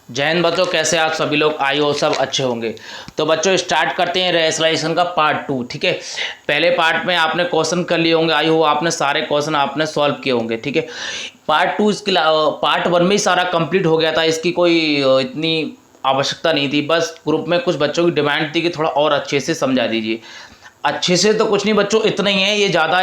जय हिंद बच्चों, कैसे आप सभी लोग? आई हो सब अच्छे होंगे। तो बच्चों स्टार्ट करते हैं रेशनलाइजेशन का पार्ट 2। ठीक है, पहले पार्ट में आपने क्वेश्चन कर लिए होंगे, आई हो आपने सारे क्वेश्चन आपने सॉल्व किए होंगे। ठीक है, पार्ट 2 इसके पार्ट 1 में ही सारा कंप्लीट हो गया था, इसकी कोई इतनी आवश्यकता नहीं थी। बस ग्रुप में कुछ बच्चों की डिमांड थी कि थोड़ा और अच्छे से समझा दीजिए। अच्छे से तो कुछ नहीं बच्चों, इतना ही है, ये ज़्यादा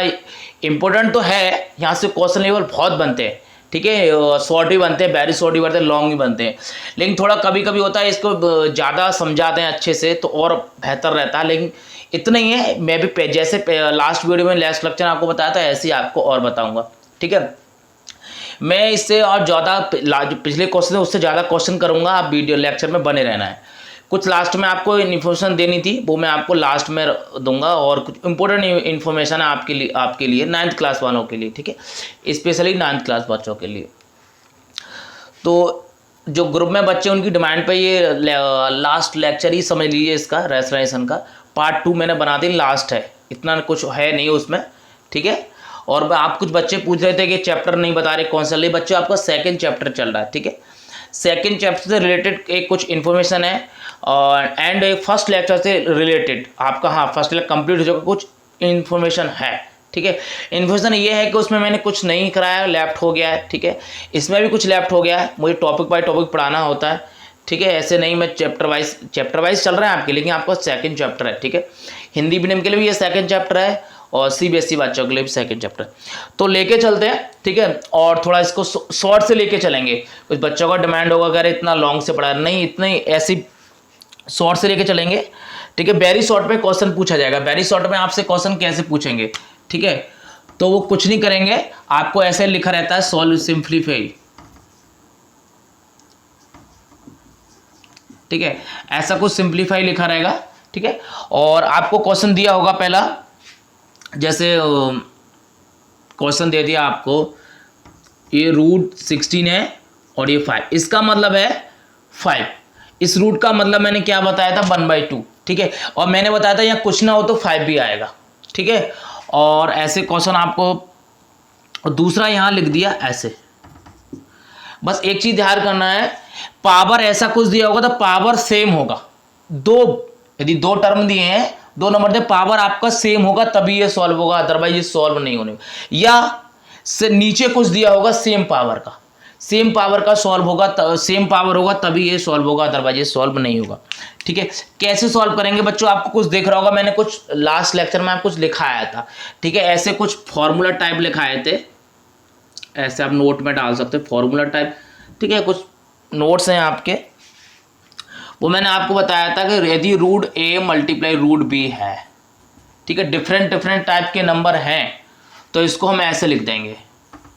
इंपॉर्टेंट तो है। यहाँ से क्वेश्चन लेवल बहुत बनते हैं। ठीक है, शॉर्ट भी बनते हैं, वेरी शॉर्ट भी बनते हैं, लॉन्ग भी बनते हैं। लेकिन थोड़ा कभी कभी होता है, इसको ज़्यादा समझाते हैं अच्छे से तो और बेहतर रहता है। लेकिन इतना ही है, मैं भी जैसे लास्ट वीडियो में लास्ट लेक्चर आपको बताया था, ऐसे ही आपको और बताऊंगा। ठीक है, मैं इससे और ज़्यादा जो पिछले क्वेश्चन है उससे ज़्यादा क्वेश्चन करूँगा। आप वीडियो लेक्चर में बने रहना है। कुछ लास्ट में आपको इन्फॉर्मेशन देनी थी, वो मैं आपको लास्ट में दूंगा। और कुछ इंपॉर्टेंट इन्फॉर्मेशन है आपके लिए 9th क्लास वालों के लिए। ठीक है, स्पेशली 9th क्लास बच्चों के लिए। तो जो ग्रुप में बच्चे उनकी डिमांड पे ये लास्ट लेक्चर ही समझ लीजिए, इसका रेशनलाइजेशन का पार्ट 2 मैंने बना दी, लास्ट है, इतना कुछ है नहीं उसमें। ठीक है, और आप कुछ बच्चे पूछ रहे थे कि चैप्टर नहीं बता रहे कौन सा ले। बच्चे आपका सेकंड चैप्टर चल रहा है। ठीक है, सेकंड चैप्टर से रिलेटेड एक कुछ इन्फॉर्मेशन है और एंड फर्स्ट लेक्चर से रिलेटेड आपका, हाँ, फर्स्ट लेक्चर कंप्लीट हो जाएगा, कुछ इन्फॉर्मेशन है। ठीक है, इन्फॉर्मेशन ये है कि उसमें मैंने कुछ नहीं कराया, लेफ्ट हो गया है। ठीक है, इसमें भी कुछ लेफ्ट हो गया है, मुझे टॉपिक बाय टॉपिक पढ़ाना होता है। ठीक है, ऐसे नहीं मैं चैप्टर वाइज चल रहा है आपके, लेकिन आपका सेकंड चैप्टर है। ठीक है, हिंदी मीडियम के लिए भी ये सेकंड चैप्टर है और CBSE बच्चों के लिए भी सेकंड चैप्टर। तो लेके चलते हैं। ठीक है, और थोड़ा इसको शॉर्ट से लेके चलेंगे। कुछ बच्चों का डिमांड होगा अगर इतना लॉन्ग से पढ़ा, नहीं, इतना ही ऐसी शॉर्ट से लेके चलेंगे। ठीक है, वेरी शॉर्ट में क्वेश्चन पूछा जाएगा। वेरी शॉर्ट में आपसे क्वेश्चन कैसे पूछेंगे? ठीक है, तो वो कुछ नहीं करेंगे, आपको ऐसे लिखा रहता है सॉल्व सिंप्लीफाई। ठीक है, ऐसा कुछ सिंप्लीफाई लिखा रहेगा। ठीक है, और आपको क्वेश्चन दिया होगा पहला, जैसे क्वेश्चन दे दिया आपको, ये रूट 16 है और ये 5, इसका मतलब है 5। इस रूट का मतलब मैंने क्या बताया था, 1/2। ठीक है, और मैंने बताया था यहाँ कुछ ना हो तो 5 भी आएगा। ठीक है, और ऐसे क्वेश्चन आपको, और दूसरा यहाँ लिख दिया ऐसे। बस एक चीज ध्यान करना है, पावर ऐसा कुछ दिया होगा तो पावर सेम होगा। यदि दो टर्म दिए हैं, दो नंबर दे, पावर आपका सेम होगा तभी ये सॉल्व होगा, अदरवाइज ये सॉल्व नहीं होने। या से नीचे कुछ दिया होगा सेम पावर का सॉल्व होगा, सेम पावर होगा तभी ये सॉल्व होगा, अदरवाइज ये सॉल्व नहीं होगा। ठीक है, कैसे सॉल्व करेंगे बच्चों? आपको कुछ देख रहा होगा, मैंने कुछ लास्ट लेक्चर में आपको कुछ लिखाया था। ठीक है, ऐसे कुछ फॉर्मूला टाइप लिखाए थे, ऐसे आप नोट में डाल सकते हैं फॉर्मूला टाइप। ठीक है, कुछ नोट्स हैं आपके, वो मैंने आपको बताया था कि यदि root A multiply root B है, ठीक है, डिफरेंट टाइप के नंबर हैं, तो इसको हम ऐसे लिख देंगे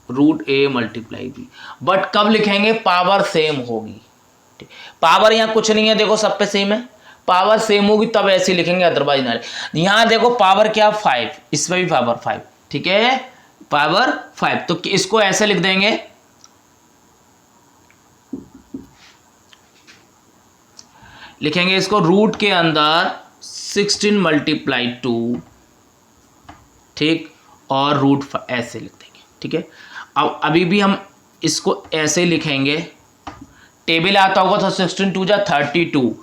root A multiply B। But कब लिखेंगे? पावर सेम होगी। पावर यहाँ कुछ नहीं है, देखो सब पे सेम है, पावर सेम होगी तब ऐसे लिखेंगे, अदरवाइज ना। यहाँ देखो पावर क्या, 5, इसमें भी पावर 5। ठीक है, पावर 5, तो इसको ऐसे लिख देंगे, लिखेंगे इसको रूट के अंदर 16 मल्टीप्लाई 2, ठीक, और रूट 5 ऐसे लिख देंगे। ठीक है, अब अभी भी हम इसको ऐसे लिखेंगे, टेबल आता होगा तो 16 2 जा 32।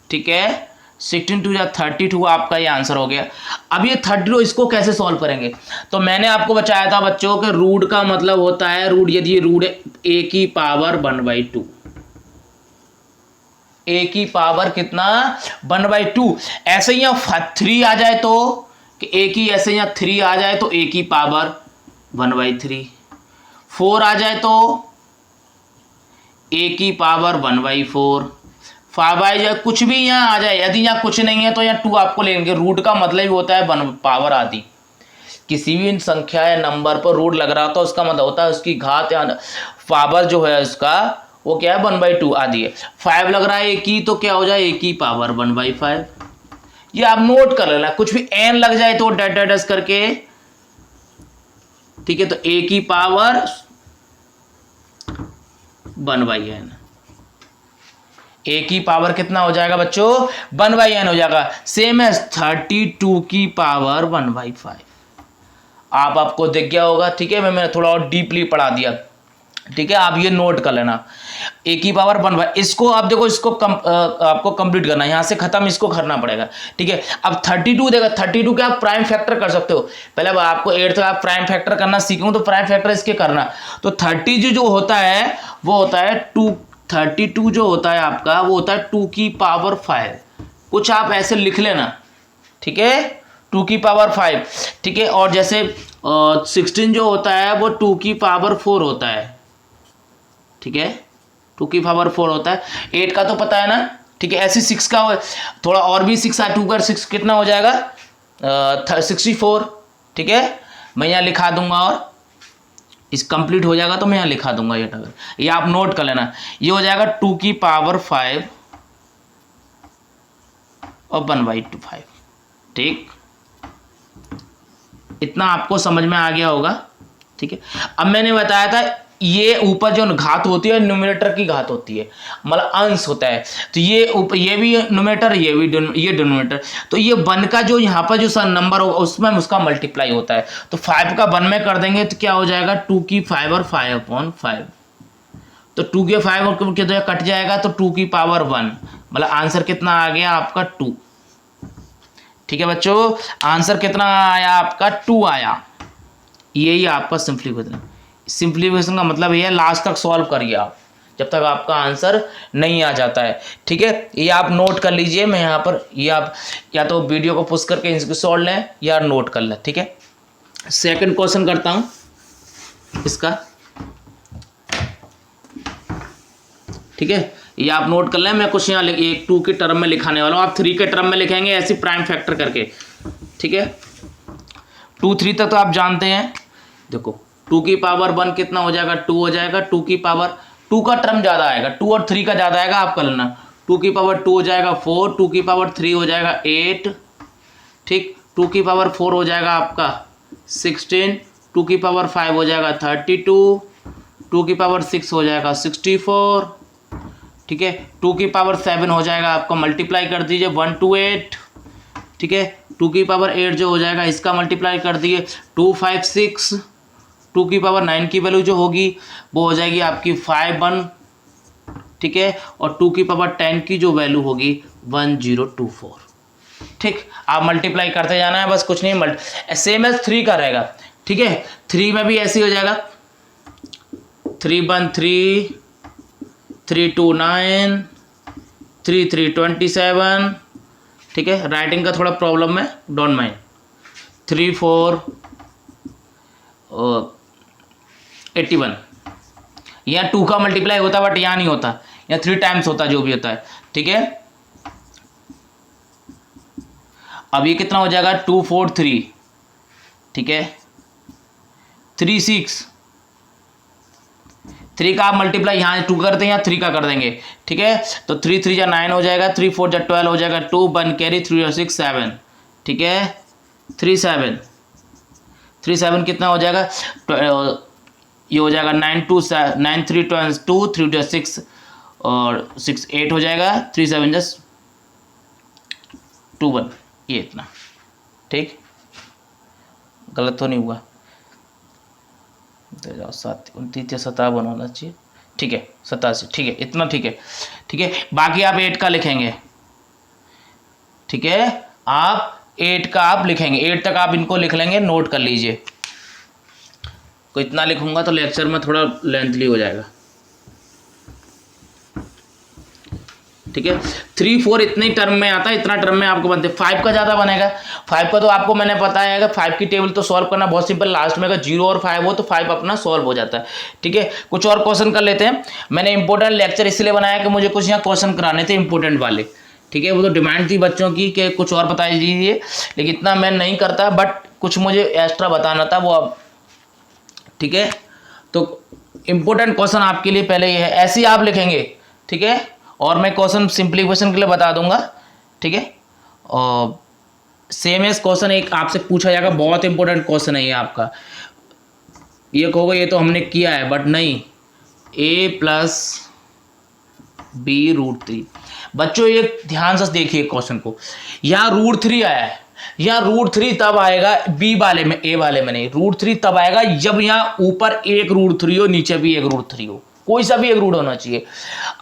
ठीक है, 16 2 जा 32 आपका ये आंसर हो गया। अब ये 32 इसको कैसे सॉल्व करेंगे? तो मैंने आपको बताया था बच्चों के रूट का मतलब होता है, रूट यदि रूट A की पावर 1/2, A की पावर कितना, 1/2। ऐसे ही 3 आ जाए तो, कि A की ऐसे यहाँ 3 आ जाए तो A की पावर 1/3, 4 आ जाए तो A की पावर 1/4, 5 आ जाए, कुछ भी यहाँ आ जाए। यदि यहाँ कुछ नहीं है तो यहाँ 2 आपको लेंगे। रूट का मतलब ही होता है पावर आदि। किसी भी संख्या या नंबर पर रूट लग रहा तो उसका मतलब होता है उसकी घात या पावर जो है उसका, वो क्या है, 1/2 आदि है। 5 लग रहा है A की, तो क्या हो जाए, A की पावर 1/5। ये आप नोट कर लेना, कुछ भी n लग जाए तो डैश करके। ठीक है, तो A की पावर 1/n, A की पावर कितना हो जाएगा बच्चों, 1/n हो जाएगा। सेम है 32 की पावर 1/5। आपको दिख गया होगा। ठीक है, मैंने थोड़ा और डीपली पढ़ा दिया। ठीक है, आप ये नोट कर लेना। ए की पावर 1/, इसको आप देखो, इसको आपको कंप्लीट करना है, यहाँ से खत्म, इसको करना पड़ेगा, ठीक है। अब 32 देगा, 32 के आप प्राइम फैक्टर कर सकते हो। पहले आपको 8 तक आप प्राइम फैक्टर करना सीखो, तो प्राइम फैक्टर इसके करना। तो 30 जो होता है वो होता है 32 जो होता है आपका, वो होता है 2 की पावर 5। कुछ आप ऐसे लिख लेना, ठीक है, 2 की पावर 5, ठीक है। और जैसे 16 जो होता है वो 2 की पावर 4 होता है, ठीक है, 2 की पावर 4 होता है। 8 का तो पता है ना, ठीक है। ऐसे 6 का थोड़ा और भी 6 है, 2 का 6 कितना हो जाएगा 64, ठीक है। मैं यहाँ लिखा दूंगा और इस कंप्लीट हो जाएगा तो मैं यहाँ लिखा दूंगा ये आप नोट कर लेना। ये हो जाएगा 2 की पावर 5 और 1/5, ठीक। इतना आपको समझ में आ गया होगा, ठीक है। अब मैंने बताया था ये ऊपर जो घात होती है न्यूमरेटर की घात होती है, मतलब अंश होता है। तो ये भी न्यूमरेटर, ये डिनोमिनेटर। तो ये 1 का जो यहाँ पर जो नंबर होगा उसमें उसका मल्टीप्लाई होता है। तो 5 का 1 में कर देंगे तो क्या हो जाएगा 2 की 5 और 5/5। तो 2 के 5 और कितना कट जाएगा, तो 2 की पावर 1, मतलब आंसर कितना आ गया आपका 2, ठीक है बच्चों। आंसर कितना आया आपका 2 आया। यही आपका सिंप्लीफिकेशन का मतलब ये है, लास्ट तक सॉल्व करिए आप जब तक आपका आंसर नहीं आ जाता है, ठीक है। ये आप नोट कर लीजिए, मैं यहाँ पर ये आप या तो वीडियो को पुश करके इसको सॉल्व लें या नोट कर लें, ठीक है। सेकंड क्वेश्चन करता हूँ इसका, ठीक है। ये आप नोट कर लें, मैं कुछ यहाँ 2 के टर्म में लिखाने वाला हूँ, आप 3 के टर्म में लिखेंगे ऐसे प्राइम फैक्टर करके, ठीक है। 2 3 तक तो आप जानते हैं। देखो 2 की पावर 1 कितना हो जाएगा 2 हो जाएगा, 2 की पावर 2 का टर्म ज़्यादा आएगा, 2 और 3 का ज़्यादा आएगा, आप कर लेना। 2 की पावर 2 हो जाएगा 4, 2 की पावर 3 हो जाएगा 8, ठीक। 2 की पावर 4 हो जाएगा आपका 16, 2 की पावर 5 हो जाएगा 32, 2 की पावर 6 हो जाएगा 64, ठीक है। 2 की पावर 7 हो जाएगा आपका, मल्टीप्लाई कर दीजिए 1 to 8, ठीक है। 2 की पावर 8 जो हो जाएगा इसका मल्टीप्लाई कर दीजिए 2 5 6, 2 की पावर 9 की वैल्यू जो होगी वो हो जाएगी आपकी 5 1, ठीक है। और 2 की पावर 10 की जो वैल्यू होगी 1024, ठीक। आप मल्टीप्लाई करते जाना है, बस कुछ नहीं, सेम एज 3 का रहेगा, ठीक है। 3 में भी ऐसे हो जाएगा 3 1 3, 3 2 9, 3 3 27, ठीक है। राइटिंग का थोड़ा प्रॉब्लम है, डोंट माइंड। 3 4 81, यहाँ 2 का मल्टीप्लाई होता बट यहाँ नहीं होता, यहाँ 3 टाइम्स होता जो भी होता है, ठीक है। अब ये कितना हो जाएगा 2 4 3, ठीक है। 3 6, 3 का आप मल्टीप्लाई यहाँ 2 करते हैं, यहाँ 3 का कर देंगे, ठीक है। तो 3 3 जा 9 हो जाएगा, 3 4 जा 12 हो जाएगा, 2 1 कैरी 3 6 7, ठीक है। 3 7 कितना हो जाएगा, ये हो जाएगा 9 2 9 3 2 3 6 और 6 8 हो जाएगा, 3 7 जस्ट 2 1, ये इतना, ठीक। गलत तो नहीं हुआ, 7 29 57 होना चाहिए, ठीक है 87, ठीक है इतना, ठीक है, ठीक है। बाकी आप 8 का लिखेंगे, ठीक है। आप 8 का आप लिखेंगे, 8 तक आप इनको लिख लेंगे, नोट कर लीजिए। को इतना लिखूंगा तो लेक्चर में थोड़ा लेंथली हो जाएगा, ठीक है। 3 4 इतने टर्म में आता है, इतना टर्म में आपको बनते। 5 का ज़्यादा बनेगा, 5 का तो आपको मैंने बताया है, 5 की टेबल तो सॉल्व करना बहुत सिंपल, लास्ट में अगर 0 और 5 हो तो 5 अपना सॉल्व हो जाता है, ठीक है। कुछ और क्वेश्चन कर लेते हैं। मैंने इंपॉर्टेंट लेक्चर इसलिए बनाया कि मुझे कुछ यहाँ क्वेश्चन कराने थे इंपॉर्टेंट वाले, ठीक है। वो तो डिमांड थी बच्चों की कि कुछ और बता दीजिए, लेकिन इतना मैं नहीं करता, बट कुछ मुझे एक्स्ट्रा बताना था वो अब, ठीक है। तो इंपॉर्टेंट क्वेश्चन आपके लिए पहले ये है, ऐसे ही आप लिखेंगे, ठीक है। और मैं क्वेश्चन सिंप्लीफिकेशन के लिए बता दूंगा, ठीक है। और सेम एस क्वेश्चन एक आपसे पूछा जाएगा, बहुत इंपॉर्टेंट क्वेश्चन है ये आपका। ये कहोगे ये तो हमने किया है, बट नहीं, a + b√3। बच्चों ये ध्यान से देखिए क्वेश्चन को, यहाँ √3 आया है, यहाँ √3 तब आएगा बी वाले में, ए वाले में नहीं। √3 तब आएगा जब यहाँ ऊपर एक √3 हो, नीचे भी एक √3 हो। कोई सा भी एक रूट होना चाहिए।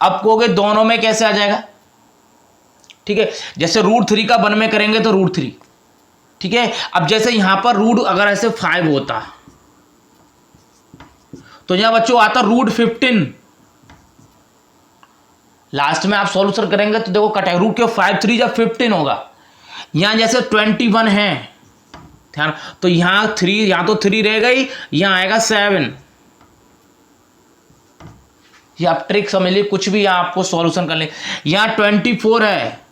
अब कहोगे दोनों में कैसे आ जाएगा, ठीक है, जैसे √3 का 1 में करेंगे तो √3, ठीक है। अब जैसे यहां पर रूट अगर ऐसे 5 होता तो यहां बच्चों आता √15, लास्ट में आप सॉल्यूशन करेंगे तो देखो कटेगा, रूट के 5 3 जब 15 होगा। यहां जैसे 21 है ध्यान, तो यहां 3, यहां तो 3 रहेगा ही, यहां आएगा 7। ये आप ट्रिक समझ लीजिए, कुछ भी यहां आपको सॉल्यूशन कर ले। यहां 24 है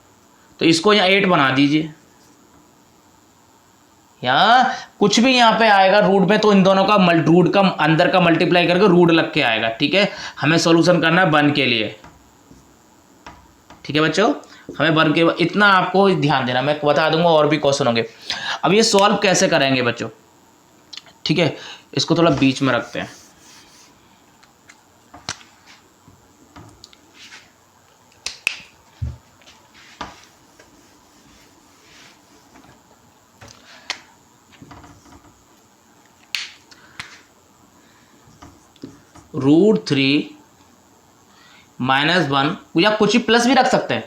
तो इसको यहां 8 बना दीजिए, यहां कुछ भी यहां पे आएगा रूट में तो इन दोनों का रूट का अंदर का मल्टीप्लाई करके रूट लग के आएगा, ठीक है। हमें सॉल्यूशन करना है 1 के लिए, ठीक है बच्चों, हमें 1 के, इतना आपको ध्यान देना, मैं बता दूंगा और भी क्वेश्चन होंगे। अब ये सॉल्व कैसे करेंगे बच्चों, ठीक है, इसको थोड़ा बीच में रखते हैं। √3 -1 या कुछ ही प्लस भी रख सकते हैं,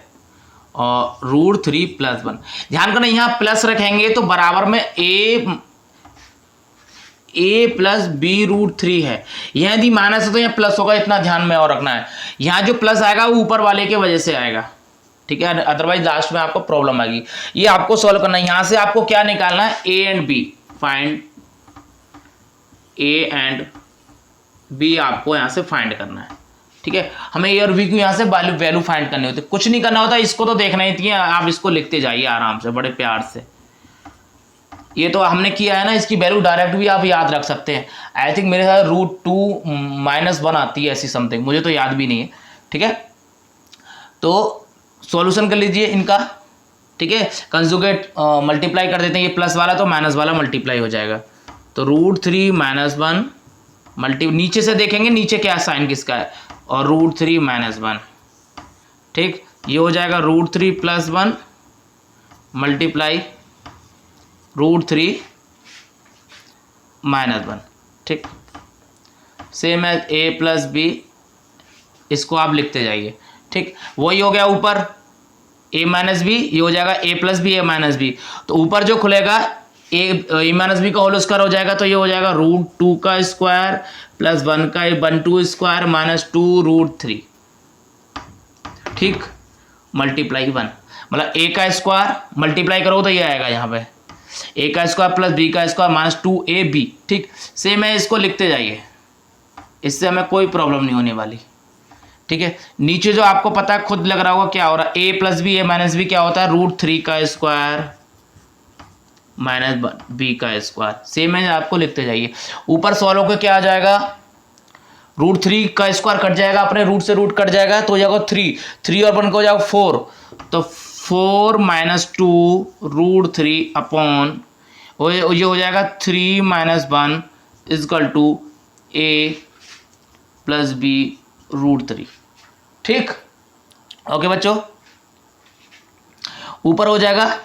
और √3 + 1, ध्यान करना यहां प्लस रखेंगे तो बराबर में a + b √3 है, यहां यदि माइनस है तो यहाँ प्लस होगा, इतना ध्यान में और रखना है। यहां जो प्लस आएगा वो ऊपर वाले के वजह से आएगा, ठीक है, अदरवाइज लास्ट में आपको प्रॉब्लम आएगी। ये आपको सॉल्व करना है। यहां से आपको क्या निकालना है, a and b, find a and b आपको यहां से फाइंड करना है, ठीक है। हमें ए और बी को यहाँ से वैल्यू फाइंड करनी होती है, कुछ नहीं करना होता, इसको तो देखना ही थी, आप इसको लिखते जाइए आराम से बड़े प्यार से। ये तो हमने किया है ना, इसकी वैल्यू डायरेक्ट भी आप याद रख सकते हैं। आई थिंक मेरे साथ √2 - 1 आती है ऐसी समथिंग, मुझे तो याद भी नहीं है, ठीक है। तो सॉल्यूशन कर लीजिए इनका, ठीक है, कंजुगेट मल्टीप्लाई कर देते हैं, ये प्लस वाला तो माइनस वाला मल्टीप्लाई हो जाएगा। तो √3 - 1 नीचे से देखेंगे नीचे क्या साइन किसका है, और √3 - 1, ठीक, ये हो जाएगा √3 + 1 मल्टीप्लाई √3 - 1, ठीक। सेम है a + b, इसको आप लिखते जाइए, ठीक। वही हो गया ऊपर a - b, ये हो जाएगा a + b a - b, तो ऊपर जो खुलेगा a - b का होल स्क्वायर हो जाएगा, तो ये हो जाएगा √2 का स्क्वायर + 1 का 2 स्क्वायर -2 √3, ठीक, मल्टीप्लाई 1, मतलब a का स्क्वायर मल्टीप्लाई करो तो ये आएगा यहाँ पे a का स्क्वायर + b का स्क्वायर -2ab, ठीक। सेम है, इसको लिखते जाइए, इससे हमें कोई प्रॉब्लम नहीं होने वाली, ठीक है। नीचे जो आपको पता है खुद लग रहा होगा क्या हो रहा है, a + b a - b क्या होता है, √3 का स्क्वायर -b का स्क्वायर, सेम है, आपको लिखते जाइए। ऊपर सॉल्व होकर क्या आ जाएगा, √3 का स्क्वायर कट जाएगा, अपने रूट से रूट कट जाएगा तो हो जाएगा 3 और 1 को हो जाएगा 4, तो 4 - 2 √3 अपॉन ये हो जाएगा 3 - 1 = a + b √3, ठीक। ओके बच्चों, ऊपर हो जाएगा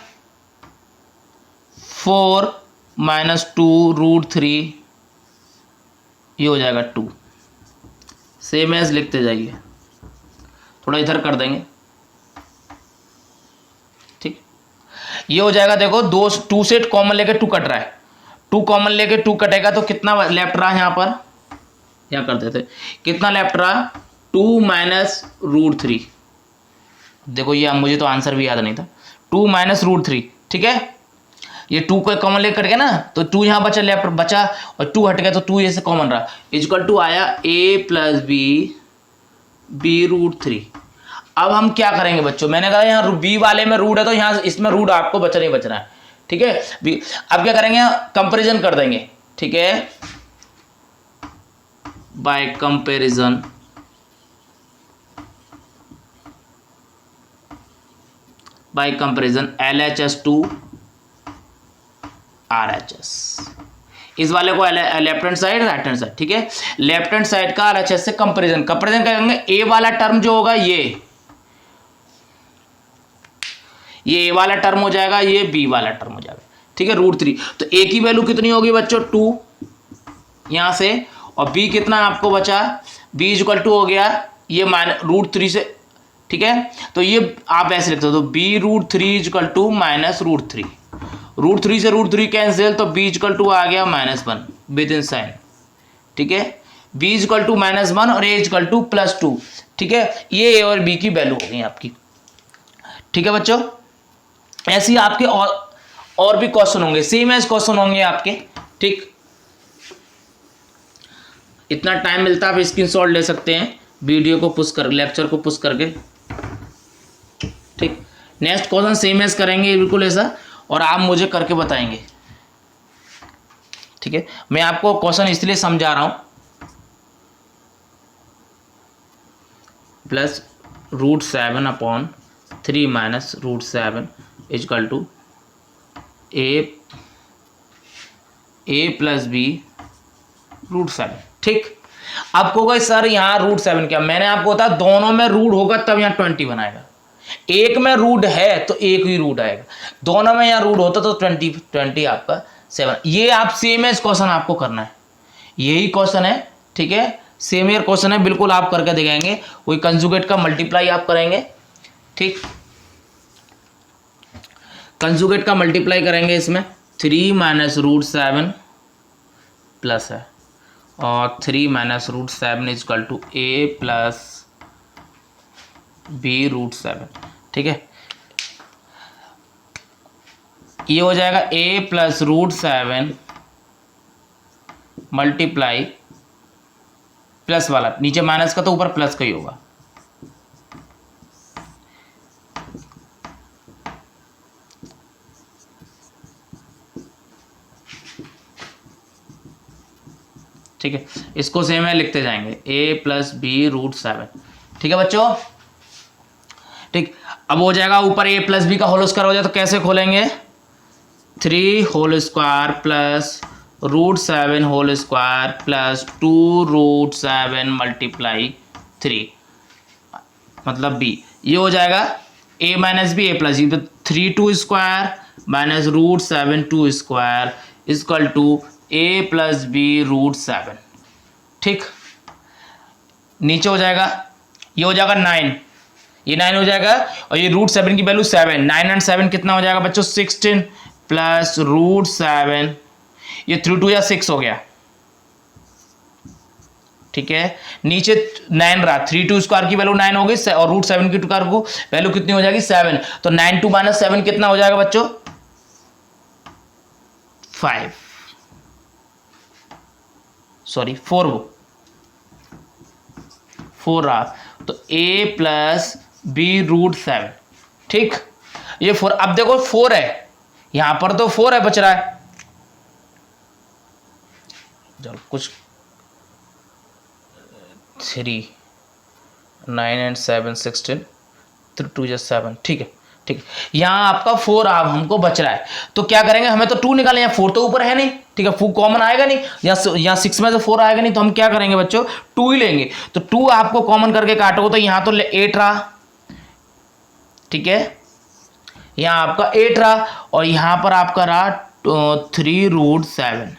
4 - 2 √3, ये हो जाएगा 2, सेम एज लिखते जाइए, थोड़ा इधर कर देंगे, ठीक। ये हो जाएगा, देखो 2 से कॉमन लेके 2 कट रहा है, 2 कॉमन लेके 2 कटेगा तो कितना लेफ्ट रहा, यहाँ पर यहाँ कर देते, कितना लेफ्ट रहा, 2 - √3, देखो ये मुझे तो आंसर भी याद नहीं था, 2 - √3, ठीक है। ये 2 को कॉमन लेकर कट गया ना, तो 2 यहाँ बचा, लेफ्ट बचा, और 2 हट गया तो 2 ये से कॉमन रहा, = आया a + b √3। अब हम क्या करेंगे बच्चों, मैंने कहा यहाँ b वाले में रूट है तो यहाँ इसमें रूट आपको बचा नहीं बचना है, ठीक है। अब क्या करेंगे, कंपेरिजन कर देंगे, ठीक है, by comparison, LHS to RHS, इस वाले को left hand side right hand side, ठीक है। लेफ्ट हैंड साइड का RHS से कंपेरिजन करेंगे, ए वाला टर्म जो होगा ये ए वाला टर्म हो जाएगा, ये बी वाला टर्म हो जाएगा, ठीक है, √3। तो ए की वैल्यू कितनी होगी बच्चों, 2 यहां से, और बी कितना आपको बचा बी इक्वल टू हो गया ये √3 से, ठीक है। तो ये आप ऐसे लिखते हो, तो b√3 इक्वल टू -√3, √3 से √3 कैंसिल, तो b इक्वल टू आ गया -1 विद इन साइन, ठीक है। b इक्वल टू -1 और a इक्वल टू +2, ठीक है। ये a और b की वैल्यू हो गई आपकी, ठीक है बच्चों। ऐसे ही आपके और भी क्वेश्चन होंगे, सेम एज क्वेश्चन होंगे आपके, ठीक। इतना टाइम मिलता है आप स्क्रीनशॉट ले सकते हैं, वीडियो को पुश कर, लेक्चर को पुश करके, ठीक। नेक्स्ट क्वेश्चन सेम एज करेंगे बिल्कुल ऐसा, और आप मुझे करके बताएंगे, ठीक है। मैं आपको क्वेश्चन इसलिए समझा रहा हूं, +√7/3 -√7 इक्वल टू a + b√7, ठीक। आपको होगा सर यहाँ √7 क्या, मैंने आपको बताया दोनों में रूट होगा तब यहाँ 20 बनाएगा, एक में रूट है तो एक ही रूट आएगा, दोनों में यहाँ रूट होता तो 20 आपका 7। ये आप सेम एज क्वेश्चन आपको करना है, यही क्वेश्चन है, ठीक है। सेम ईयर क्वेश्चन है, बिल्कुल आप करके दिखाएंगे। वही कंजुगेट का मल्टीप्लाई आप करेंगे, ठीक। कंजुगेट का मल्टीप्लाई करेंगे इसमें, 3 -√7 प्लस है, और 3 -√7 इक्वल टू a + b√7, ठीक है। ये हो जाएगा a + √7 मल्टीप्लाई प्लस वाला, नीचे माइनस का तो ऊपर प्लस का ही होगा, ठीक है। इसको सेम है लिखते जाएंगे, a + b√7, ठीक है बच्चों, ठीक। अब हो जाएगा ऊपर a + b का होल स्क्वायर हो जाए तो कैसे खोलेंगे, 3 whole square plus √7 whole square plus 2√7 multiply 3 मतलब b, ये हो जाएगा a - b a + b, तो 3 2 square minus √7 2 square equal to a + b√7, ठीक। नीचे हो जाएगा, ये हो जाएगा 9, ये 9 हो जाएगा, और ये √7 की वैल्यू 7, 9 और 7 कितना हो जाएगा बच्चों, 16 प्लस √7, ये 3 2 या 6 हो गया, ठीक है। नीचे 9 रहा, 3 2 स्क्वायर की वैल्यू 9 हो गई, और √7 की स्क्वायर को वैल्यू कितनी हो जाएगी 7, तो 9 2 - 7 कितना हो जाएगा बच्चों, 5, सॉरी 4 रहा, तो a + b√7, ठीक। ये 4, अब देखो 4 है, यहां पर तो 4 है बच रहा है, चलो कुछ 3 9 and 7 16 3 2 या 7, ठीक है, ठीक। यहाँ आपका 4 आप हमको बच रहा है, तो क्या करेंगे, हमें तो 2 निकालें, यहाँ 4 तो ऊपर है नहीं, ठीक है, 4 कॉमन आएगा नहीं, यहाँ 6 में से 4 आएगा नहीं, तो हम क्या करेंगे बच्चों, 2 ही लेंगे, तो 2 आपको कॉमन करके काटोगे तो यहाँ तो 8 रहा, ठीक है, यहाँ आपका 8 रहा, और यहाँ पर आपका रहा 3√7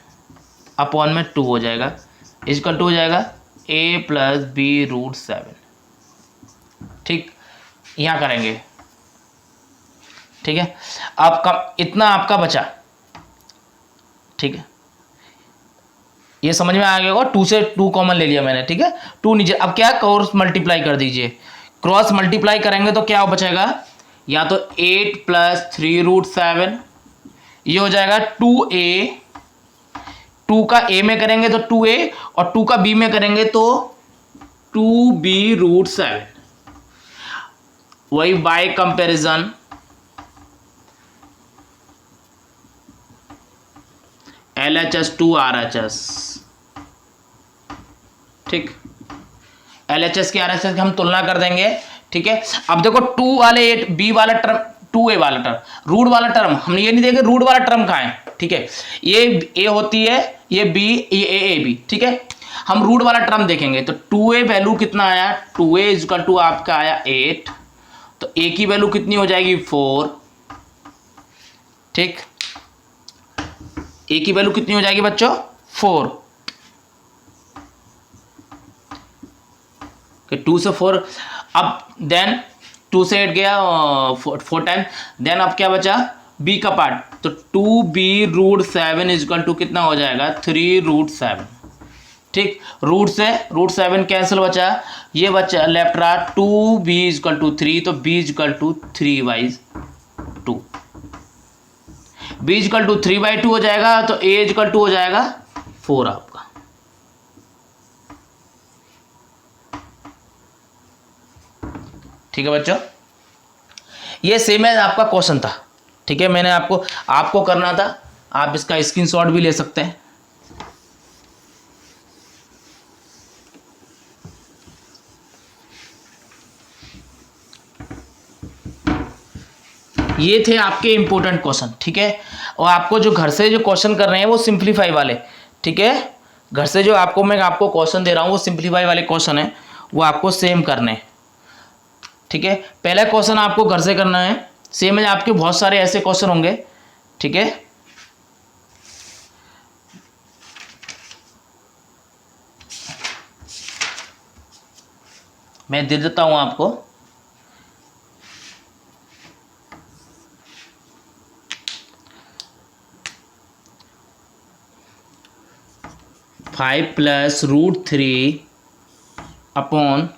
अपॉन में 2 हो जाएगा, इसका 2 हो जाएगा a + b√7, ठीक। यहाँ करेंगे, ठीक है। आपका इतना आपका बचा, ठीक है, ये समझ में आ गया होगा, 2 से 2 कॉमन ले लिया मैंने, ठीक है, 2 नीचे। अब क्या क्रॉस मल्टीप्लाई कर दीजिए, क्रॉस मल्टीप्लाई करेंगे तो क्या बचेगा, या तो 8 + 3√7, ये हो जाएगा 2a, 2 का a में करेंगे तो 2a, और 2 का b में करेंगे तो 2b√7, वही बाय कंपैरिजन LHS 2 RHS, ठीक। LHS की RHS की हम तुलना कर देंगे, ठीक है। अब देखो 2 वाले 8 b वाला टर्म, 2a वाला टर्म, रूट वाला टर्म, हम ये नहीं देखे रूट वाला टर्म कहाँ है, ठीक है, ये a होती है, ये b, ये a b, ठीक है। हम रूट वाला टर्म देखेंगे तो 2a वैल्यू कितना आया, 2a इक्वल टू आपका आया 8, तो a की वैल्यू कितनी हो जाएगी 4, ठीक। a की वैल्यू कितनी हो जाएगी बच्चों 4, कि 2 से 4, अब देन 2 से 8 गया 4 टाइम, देन अब क्या बचा b का पार्ट, तो 2b√7 इजकल टू कितना हो जाएगा 3√7, ठीक। रूट 7 कैंसिल बचा, ये बचा लेफ्ट रहा 2b इजकल टू 3, तो b equal to 3/2, b equal to 3/2 हो जाएगा, तो a इजकल टू हो जाएगा 4 आपका। ठीक है बच्चों, ये सेम है आपका क्वेश्चन था, ठीक है। मैंने आपको करना था, आप इसका स्क्रीनशॉट भी ले सकते हैं। ये थे आपके इंपॉर्टेंट क्वेश्चन, ठीक है। और आपको जो घर से जो क्वेश्चन कर रहे हैं वो सिंप्लीफाई वाले, ठीक है। घर से जो मैं आपको क्वेश्चन दे रहा हूँ वो सिंप्लीफाई वाले क्वेश्चन है, वो आपको सेम करने हैं, ठीक है। पहला क्वेश्चन आपको घर से करना है, सेम है, आपके बहुत सारे ऐसे क्वेश्चन होंगे, ठीक है। मैं दे देता हूं आपको, फाइव +√3 अपॉन,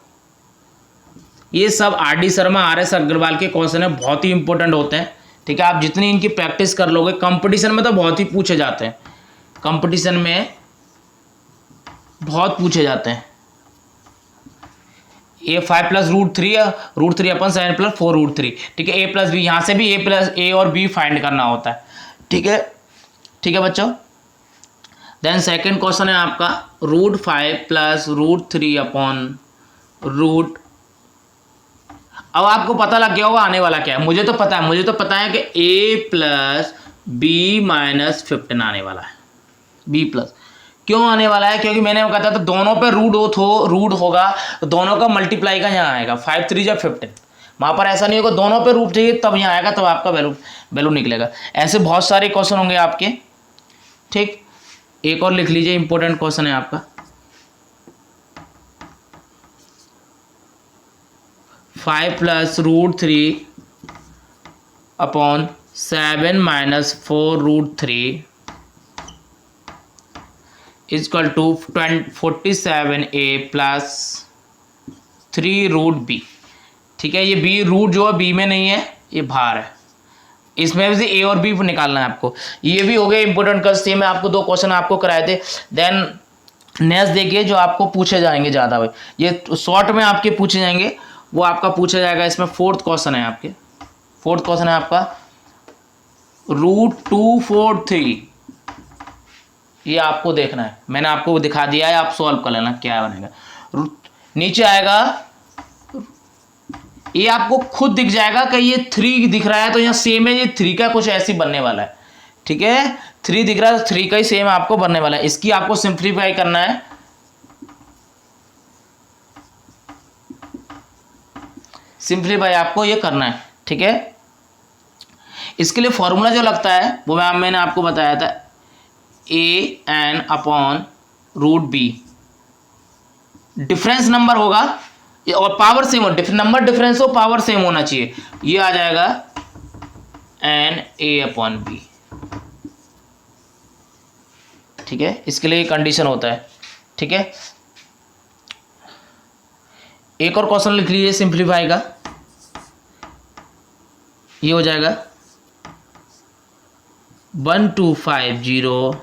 ये सब R.D. शर्मा R.S. अग्रवाल के क्वेश्चन है, बहुत ही इंपॉर्टेंट होते हैं, ठीक है। आप जितनी इनकी प्रैक्टिस कर लोगे, कंपटीशन में तो बहुत ही पूछे जाते हैं, कंपटीशन में बहुत पूछे जाते हैं। ये 5 +√3 अपॉन 7 + 4√3, ठीक है। a + b, यहाँ से भी a और b फाइंड करना होता है, ठीक है, ठीक है बच्चों। देन सेकेंड क्वेश्चन है आपका √5 +√3 अपॉन रूट, अब आपको पता लग गया होगा आने वाला क्या है, मुझे तो पता है कि a + b - 15 आने वाला है, b+, क्यों आने वाला है, क्योंकि मैंने कहा था तो दोनों पे रूट होगा, तो दोनों का मल्टीप्लाई का यहाँ आएगा, 5 3 = 15, वहाँ पर ऐसा नहीं होगा दोनों पे रूट चाहिए तब यहाँ आएगा, तब आपका वैल्यू निकलेगा। ऐसे बहुत सारे क्वेश्चन होंगे आपके, ठीक। एक और लिख लीजिए, इंपॉर्टेंट क्वेश्चन है आपका, 5 +√3 upon 7 - 4√3 is equal to 47a + 3√b, ठीक है। ये b रूट जो है b में नहीं है, ये बाहर है, इसमें से a और b निकालना है आपको। ये भी हो गए इंपॉर्टेंट क्वेश्चन, सेम है, आपको 2 क्वेश्चन आपको कराए थे। देन नेक्स्ट देखिए जो आपको पूछे जाएंगे ज़्यादा, भाई ये शॉर्ट में आपके पूछे जाएंगे, वो आपका पूछा जाएगा। इसमें फोर्थ क्वेश्चन है आपका √243, ये आपको देखना है, मैंने आपको दिखा दिया है, आप सॉल्व कर लेना क्या बनेगा। नीचे आएगा, ये आपको खुद दिख जाएगा कि ये 3 दिख रहा है, तो यहाँ सेम है, ये 3 का कुछ ऐसी बनने वाला है, ठीक है। 3 दिख रहा है तो 3 का ही सेम आपको बनने वाला है। इसकी आपको सिंप्लीफाई करना है, सिंप्लीफाई आपको ये करना है, ठीक है। इसके लिए फॉर्मूला जो लगता है वो मैंने आपको बताया था, an upon √b, difference number होगा और पावर सेम हो, नंबर डिफरेंस हो, पावर सेम होना चाहिए, ये आ जाएगा NA/B, ठीक है। इसके लिए कंडीशन होता है, ठीक है। एक और क्वेश्चन लिख लीजिए सिंप्लीफाई का, ये हो जाएगा 1250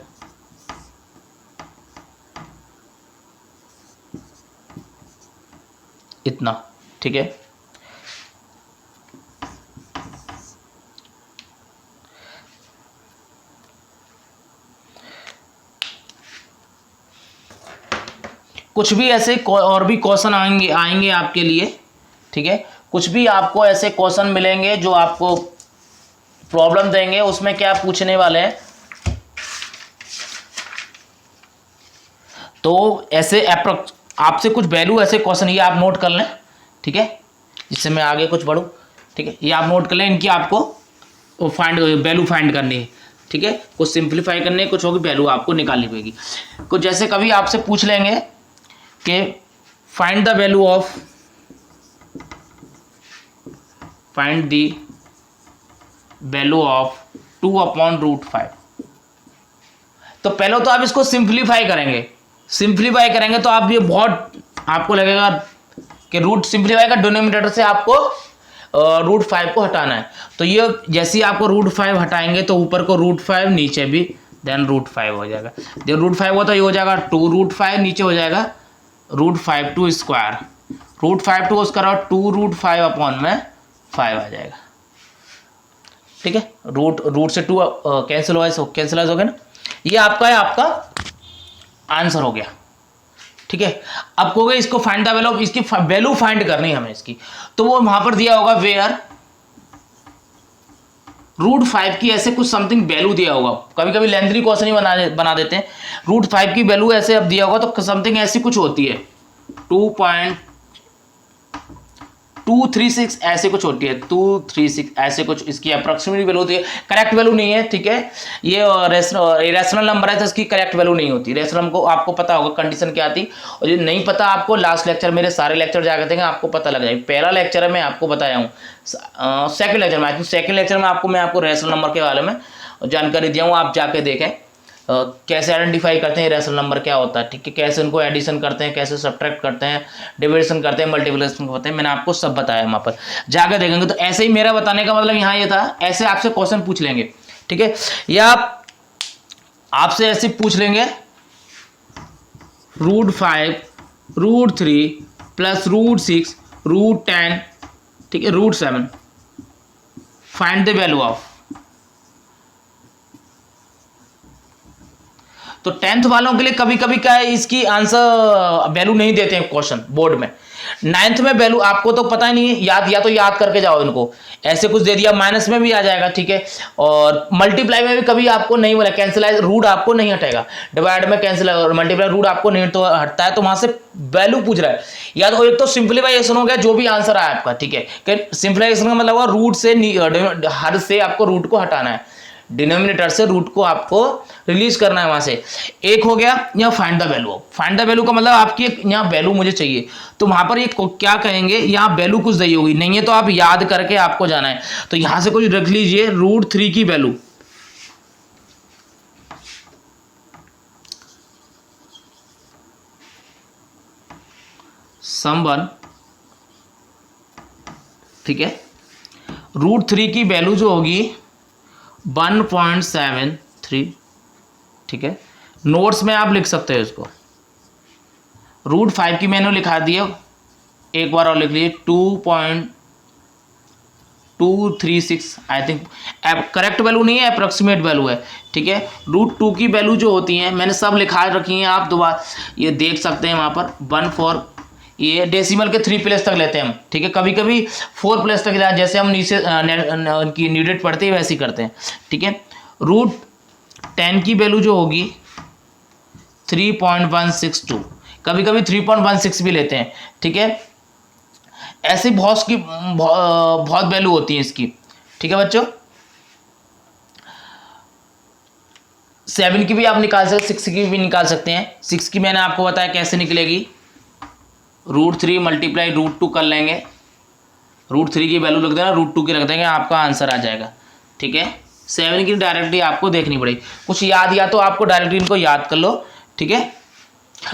इतना, ठीक है। कुछ भी ऐसे और भी क्वेश्चन आएंगे आपके लिए, ठीक है। कुछ भी आपको ऐसे क्वेश्चन मिलेंगे जो आपको प्रॉब्लम देंगे, उसमें क्या पूछने वाले हैं, तो ऐसे अप्रोक्स आपसे कुछ वैल्यू ऐसे क्वेश्चन ये आप नोट कर लें, ठीक है, जिससे मैं आगे कुछ बढ़ूँ, ठीक है। ये आप नोट कर लें, इनकी आपको वैल्यू फाइंड करनी है, ठीक है। कुछ सिंप्लीफाई करने, कुछ होगी वैल्यू आपको निकालनी पड़ेगी। कुछ जैसे कभी आपसे पूछ लेंगे कि find the value of, find the value of 2/√5। तो पहले तो आप इसको सिंप्लीफाई करेंगे, सिंप्लीफाई करेंगे तो आप ये बहुत आपको लगेगा कि रूट सिंप्लीफाई का डिनोमिनेटर से आपको √5 को हटाना है। तो ये जैसे ही आपको √5 हटाएंगे तो ऊपर को √5, नीचे भी देन √5 हो जाएगा। जब √5 हो तो ये हो जाएगा 2√5, नीचे हो जाएगा √5 स्क्वायर, √5 टू स्क्वायर और 2√5/5 आ जाएगा। ठीक है, रूट से 2 कैंसिल हो गया ना, ये आपका है, आपका आंसर हो गया। ठीक है, अब कहोगे इसको फाइंड द वैल्यू ऑफ, इसकी वैल्यू फाइंड करनी है हमें इसकी, तो वो वहां पर दिया होगा वेयर √5 की ऐसे कुछ समथिंग वैल्यू दिया होगा। कभी कभी लेंथली क्वेश्चन ही बना देते हैं। √5 की वैल्यू ऐसे अब दिया होगा तो समथिंग ऐसी कुछ होती है, 2.236 ऐसे कुछ होती है, 236 ऐसे कुछ इसकी अप्रोक्सीमेट वैल्यू होती है। करेक्ट वैल्यू नहीं है, ठीक है, ये रेशनल नंबर है तो इसकी करेक्ट वैल्यू नहीं होती। रेशनल को आपको पता होगा कंडीशन क्या आती, और ये नहीं पता आपको लास्ट लेक्चर, मेरे सारे लेक्चर जाकर देंगे आपको पता लग जाएगा। पहला लेक्चर है मैं आपको बताया हूँ, सेकंड लेक्चर में, आई थिंक सेकंड लेक्चर में मैं आपको रेशनल नंबर के बारे में जानकारी दिया हूँ, आप जाके देखें कैसे आइडेंटिफाई करते हैं रेशनल नंबर क्या होता है। ठीक है, कैसे उनको एडिशन करते हैं, कैसे सब्ट्रैक्ट करते हैं, डिविजन करते हैं, मल्टीप्लिकेशन करते हैं, मैंने आपको सब बताया वहाँ पर जाकर देखेंगे। तो ऐसे ही मेरा बताने का मतलब यहाँ ये था, ऐसे आपसे क्वेश्चन पूछ लेंगे, ठीक है, या आपसे ऐसे पूछ लेंगे √5, √3 प्लस √6, √10, ठीक है, √7, फाइंड द वैल्यू ऑफ। तो 10th वालों के लिए कभी कभी क्या है, इसकी आंसर वैल्यू नहीं देते हैं क्वेश्चन बोर्ड में। 9th में वैल्यू आपको तो पता ही नहीं है, या तो याद करके जाओ इनको, ऐसे कुछ दे दिया, माइनस में भी आ जाएगा, ठीक है, और मल्टीप्लाई में भी कभी आपको नहीं बोला, कैंसिलाइज रूट आपको नहीं हटेगा, डिवाइड में कैंसिल और मल्टीप्लाई रूट आपको नहीं तो हटता है, तो वहां से वैल्यू पूछ रहा है। या तो एक तो सिंप्लीफाइजेशन हो गया, जो भी आंसर आया आपका, ठीक है, सिंप्लीफाइजेशन का मतलब रूट से हर से आपको रूट को हटाना है, डिनोमिनेटर से रूट को आपको रिलीज करना है वहां से। एक हो गया यहाँ find the value. Find the value का मतलब आपकी यहाँ वैल्यू मुझे चाहिए, तो वहां पर एक क्या कहेंगे, यहाँ वैल्यू कुछ दी होगी, नहीं है तो आप याद करके आपको जाना है। तो यहां से कुछ रख लीजिए, √3 की वैल्यू, सम 1, ठीक है, √3 की वैल्यू जो होगी 1.73, ठीक है, नोट्स में आप लिख सकते हो इसको। √5 की मैंने लिखा दिया, एक बार और लिख लीजिए 2.236, आई थिंक करेक्ट वैल्यू नहीं है, अप्रोक्सीमेट वैल्यू है, ठीक है। √2 की वैल्यू जो होती है मैंने सब लिखा रखी है, आप दोबारा ये देख सकते हैं वहाँ पर 1/4, ये डेसिमल के 3 प्लेस तक लेते हैं हम, ठीक है, कभी कभी 4 प्लेस तक लेते हैं, जैसे हम नीचे उनकी न्यूडेट पढ़ते हैं वैसे ही करते हैं, ठीक है। √10 की वैल्यू जो होगी 3.162, कभी कभी 3.16 भी लेते हैं, ठीक है, ऐसे बहुत वैल्यू होती है इसकी, ठीक है बच्चों। 7 की भी आप निकाल सकते, 6 की भी निकाल सकते हैं। 6 की मैंने आपको बताया कैसे निकलेगी, √3 मल्टीप्लाई √2 कर लेंगे, √3 की वैल्यू रख देना, √2 की रख देंगे, आपका आंसर आ जाएगा, ठीक है। 7 की डायरेक्टली आपको देखनी पड़ेगी, कुछ याद या तो आपको डायरेक्टली इनको याद कर लो, ठीक है।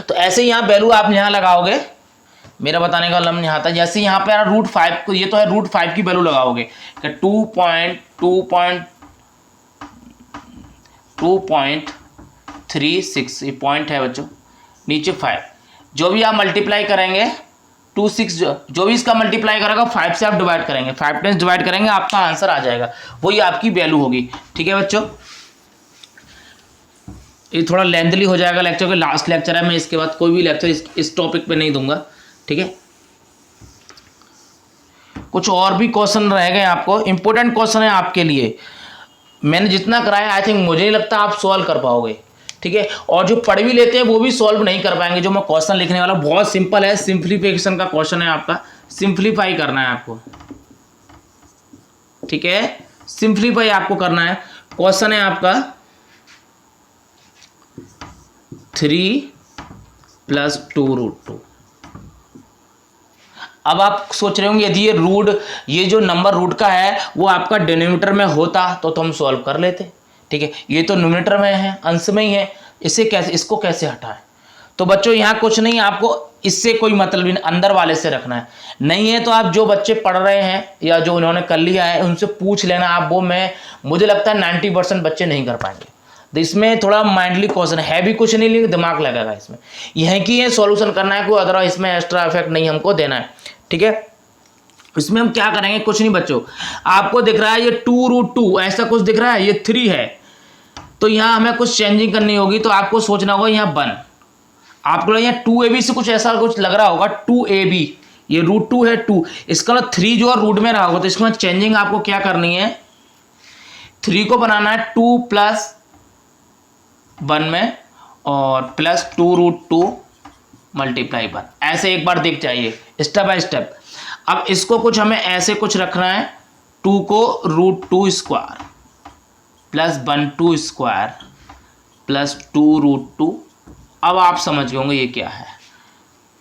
तो ऐसे यहाँ वैल्यू आप यहाँ लगाओगे, मेरा बताने का मतलब यहाँ था, जैसे यहाँ पे √5 को, ये तो है √5 की वैल्यू लगाओगे, 2.36, ये पॉइंट है बच्चों, नीचे 5, जो भी आप मल्टीप्लाई करेंगे 26, जो भी इसका मल्टीप्लाई करेगा 5 से आप डिवाइड करेंगे, 5 टाइम्स डिवाइड करेंगे, आपका आंसर आ जाएगा, वही आपकी वैल्यू होगी, ठीक है बच्चों। ये थोड़ा लेंथली हो जाएगा लेक्चर, के लास्ट लेक्चर है, मैं इसके बाद कोई भी लेक्चर इस टॉपिक पे नहीं दूंगा, ठीक है। कुछ और भी क्वेश्चन रह गए आपको, इंपॉर्टेंट क्वेश्चन है आपके लिए, मैंने जितना कराया आई थिंक मुझे नहीं लगता आप सॉल्व कर पाओगे, ठीक है, और जो पढ़ भी लेते हैं वो भी सॉल्व नहीं कर पाएंगे। जो मैं क्वेश्चन लिखने वाला बहुत सिंपल है, सिंप्लीफिकेशन का क्वेश्चन है आपका, सिंप्लीफाई करना है आपको, ठीक है, सिंप्लीफाई आपको करना है। क्वेश्चन है आपका 3 + 2√2, अब आप सोच रहे होंगे यदि ये जो नंबर रूट का है वो आपका डिनोमिनेटर में होता तो हम सॉल्व कर लेते, ठीक है। ये तो न्यूमरेटर में है, अंश में ही है, इसको कैसे हटाएं। तो बच्चों यहाँ कुछ नहीं, आपको इससे कोई मतलब नहीं, अंदर वाले से रखना है। नहीं है तो आप जो बच्चे पढ़ रहे हैं या जो उन्होंने कर लिया है उनसे पूछ लेना आप, वो मुझे लगता है 90% बच्चे नहीं कर पाएंगे। तो इसमें थोड़ा माइंडली क्वेश्चन है भी कुछ नहीं, लेकिन दिमाग लगेगा इसमें, यह कि ये सॉल्यूशन करना है, कोई अदरवाइज इसमें एक्स्ट्रा इफेक्ट नहीं हमको देना है, ठीक है। इसमें हम क्या करेंगे, कुछ नहीं बच्चों, आपको दिख रहा है ये 2√2 ऐसा कुछ दिख रहा है, ये 3 है, तो यहाँ हमें कुछ चेंजिंग करनी होगी। तो आपको सोचना होगा यहाँ 1, आपको यहाँ 2ab से कुछ ऐसा कुछ लग रहा होगा, 2ab ये √2 है 2, इसका मतलब 3 जो है रूट में रहा होगा, तो इसमें चेंजिंग आपको क्या करनी है, 3 को बनाना है 2 + 1 में और +2√2 × 1, ऐसे एक बार दिख जाइए स्टेप बाय स्टेप। अब इसको कुछ हमें ऐसे कुछ रखना है, 2 को √2² +1² +2√2। अब आप समझ गए होंगे ये क्या है,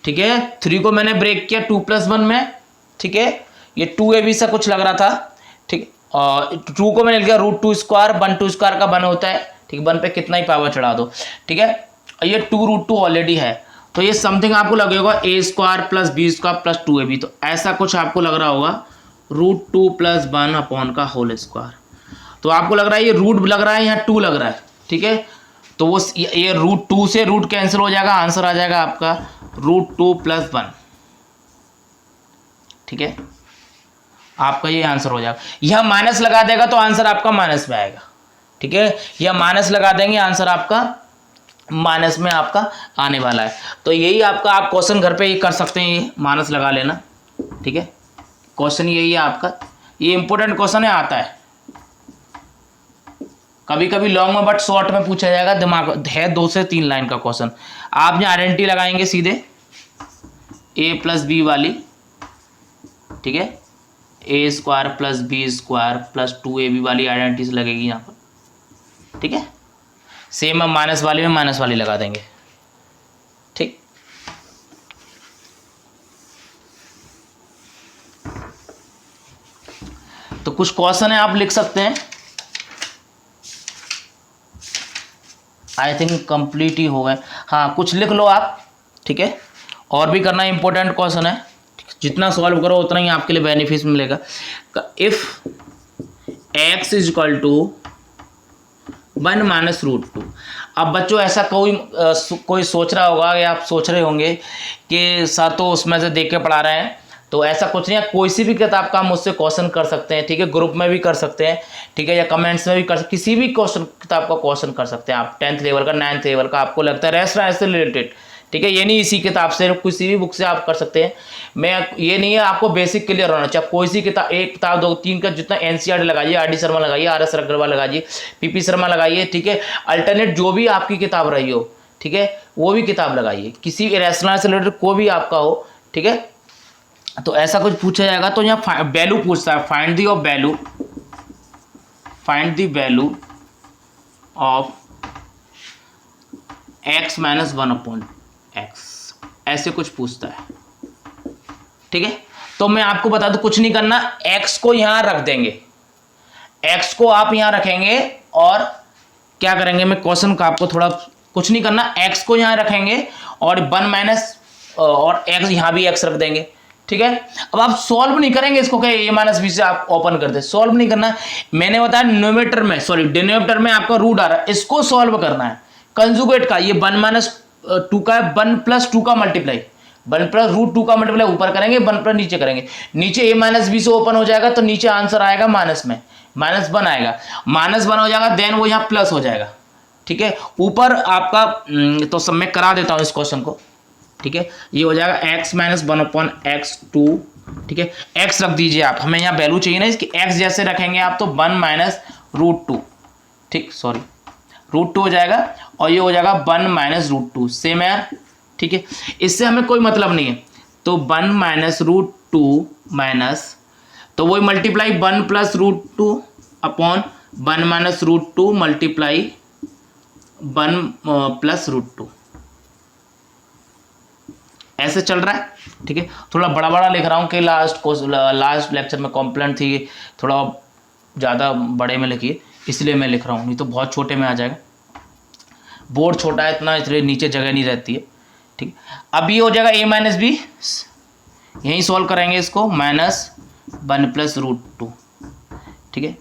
ठीक है। 3 को मैंने ब्रेक किया 2 + 1 में, ठीक है, ये 2ab सा कुछ लग रहा था, ठीक। और 2 को मैंने लिखा √2², 1² का 1 होता है, ठीक, 1 पे कितना ही पावर चढ़ा दो, ठीक है। और ये 2√2 ऑलरेडी है, तो ये समथिंग आपको लगेगा a² + b² + 2ab, तो ऐसा कुछ आपको लग रहा होगा √2 + 1/2। तो आपको लग रहा है ये रूट लग रहा है, यहाँ 2 लग रहा है, ठीक है। तो वो ये √2 से रूट कैंसिल हो जाएगा, आंसर आ जाएगा आपका √2 + 1, ठीक है। आपका ये आंसर हो जाएगा। यह माइनस लगा देगा तो आंसर आपका माइनस में आएगा, ठीक है। यह माइनस लगा देंगे, आंसर आपका माइनस में आपका आने वाला है। तो यही आपका, आप क्वेश्चन घर पे ये कर सकते हैं, ये माइनस लगा लेना, ठीक है। क्वेश्चन यही है आपका, ये इंपॉर्टेंट क्वेश्चन है, आता है कभी कभी लॉन्ग में, बट शॉर्ट में पूछा जाएगा, दिमाग है 2 से 3 लाइन का क्वेश्चन। आप यहाँ आइडेंटिटी लगाएंगे सीधे a + b वाली, ठीक है, a² + b² + 2ab वाली आइडेंटिटी से लगेगी यहाँ पर, ठीक है। सेम हम माइनस वाली में माइनस वाली लगा देंगे, ठीक। तो कुछ क्वेश्चन है आप लिख सकते हैं, आई थिंक कंप्लीट ही हो गए, हाँ कुछ लिख लो आप, ठीक है। और भी करना इंपॉर्टेंट क्वेश्चन है, जितना सॉल्व करो उतना ही आपके लिए बेनिफिट मिलेगा। If x = 1 - √2। अब बच्चों ऐसा कोई सोच रहा होगा या आप सोच रहे होंगे कि सर तो उसमें से देख के पढ़ा रहे हैं, तो ऐसा कुछ नहीं है, कोई सी भी किताब का हम उससे क्वेश्चन कर सकते हैं, ठीक है। ग्रुप में भी कर सकते हैं, ठीक है, या कमेंट्स में भी कर सकते, किसी भी किताब का क्वेश्चन कर सकते हैं आप, 10th लेवल का, 9th लेवल का, आपको लगता है रेस्टोरेंट से रिलेटेड, ठीक है। ये नहीं इसी किताब से, किसी भी बुक से आप कर सकते हैं। मैं ये नहीं है, आपको बेसिक क्लियर होना चाहिए, कोई सी किताब, एक किताब 2 3 का, जितना NCERT लगाइए, RD शर्मा लगाइए, RS अग्रवाल लगाइए, PP शर्मा लगाइए, ठीक है। अल्टरनेट जो भी आपकी किताब रही हो, ठीक है, वो भी किताब लगाइए, किसी रेस्टोरेंट से रिलेटेड कोई भी आपका हो, ठीक है। तो ऐसा कुछ पूछा जाएगा तो यहाँ वैल्यू पूछता है, find the value of x - 1/x, ऐसे कुछ पूछता है, ठीक है। तो मैं आपको बता दूं, कुछ नहीं करना, x को यहां रख देंगे, x को आप यहां रखेंगे और क्या करेंगे, मैं क्वेश्चन का आपको थोड़ा, कुछ नहीं करना, x को यहां रखेंगे और 1 और x यहां भी x रख देंगे, ठीक है। अब आप सॉल्व नहीं करेंगे इसको, क्या a - b से आप ओपन कर दे, सॉल्व नहीं करना। मैंने बताया डिनोमिनेटर में आपका रूट आ रहा है, इसको सॉल्व करना है, कंजुगेट का, ये 1 - 2 का 1 + 2 का मल्टीप्लाई, 1 + √2 का मल्टीप्लाई ऊपर करेंगे, 1 + नीचे करेंगे, नीचे a - b से ओपन हो जाएगा, तो नीचे आंसर आएगा माइनस में, -1 आएगा, -1 हो जाएगा, देन वो यहाँ प्लस हो जाएगा, ठीक है। ऊपर आपका तो सब मैं करा देता हूँ इस क्वेश्चन को, ठीक है। ये हो जाएगा x - 1/x2, ठीक है। x रख दीजिए आप, हमें यहाँ वैल्यू चाहिए ना इसकी, x जैसे रखेंगे आप तो 1 - √2, ठीक, सॉरी √2 हो जाएगा, और ये हो जाएगा 1 - √2, सेम है, ठीक है। इससे हमें कोई मतलब नहीं है, तो 1 - √2 माइनस, तो वही मल्टीप्लाई 1 + √2 अपॉन 1 - √2 मल्टीप्लाई 1 + √2, ऐसे चल रहा है, ठीक है। थोड़ा बड़ा बड़ा लिख रहा हूँ कि लास्ट लेक्चर में कॉम्प्लेंट थी, थोड़ा ज़्यादा बड़े में लिखिए, इसलिए मैं लिख रहा हूँ, नहीं तो बहुत छोटे में आ जाएगा। बोर्ड छोटा है इतना, इसलिए नीचे जगह नहीं रहती है, ठीक। अब ये हो जाएगा a माइनस बी, यहीं सॉल्व करेंगे इसको, -1 + √2, ठीक है।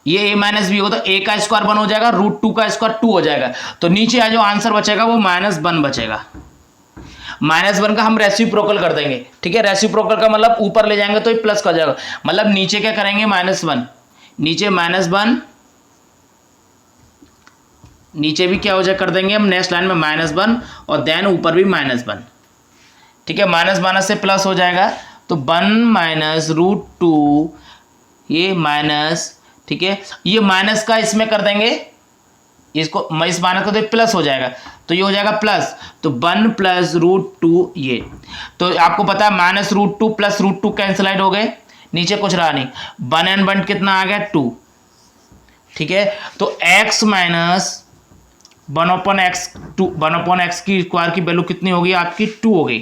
ये a माइनस बी होगा तो a का स्क्वायर 1 हो जाएगा, √2 का स्क्वायर 2 हो जाएगा, तो नीचे जो आंसर बचेगा वो -1 बचेगा। -1 का हम रेसिप्रोकल कर देंगे, ठीक है। रेसिप्रोकल का मतलब ऊपर ले जाएंगे तो ये प्लस का जाएगा, मतलब नीचे क्या करेंगे -1, नीचे -1, नीचे भी क्या हो जाए कर देंगे हम नेक्स्ट लाइन में -1 और देन ऊपर भी -1, ठीक है। माइनस से प्लस हो जाएगा तो 1 - √2, ये माइनस, ठीक है। ये माइनस का इसमें कर देंगे, इसको इस माइनस का तो प्लस हो जाएगा, तो ये हो जाएगा प्लस, तो 1 + √2, ये तो आपको पता है -√2 + √2 कैंसिल आउट हो गए, नीचे कुछ रहा नहीं, 1 and 1 कितना आ गया 2, ठीक है। तो x - 1/x की स्क्वायर की वैल्यू कितनी होगी आपकी 2 हो गई,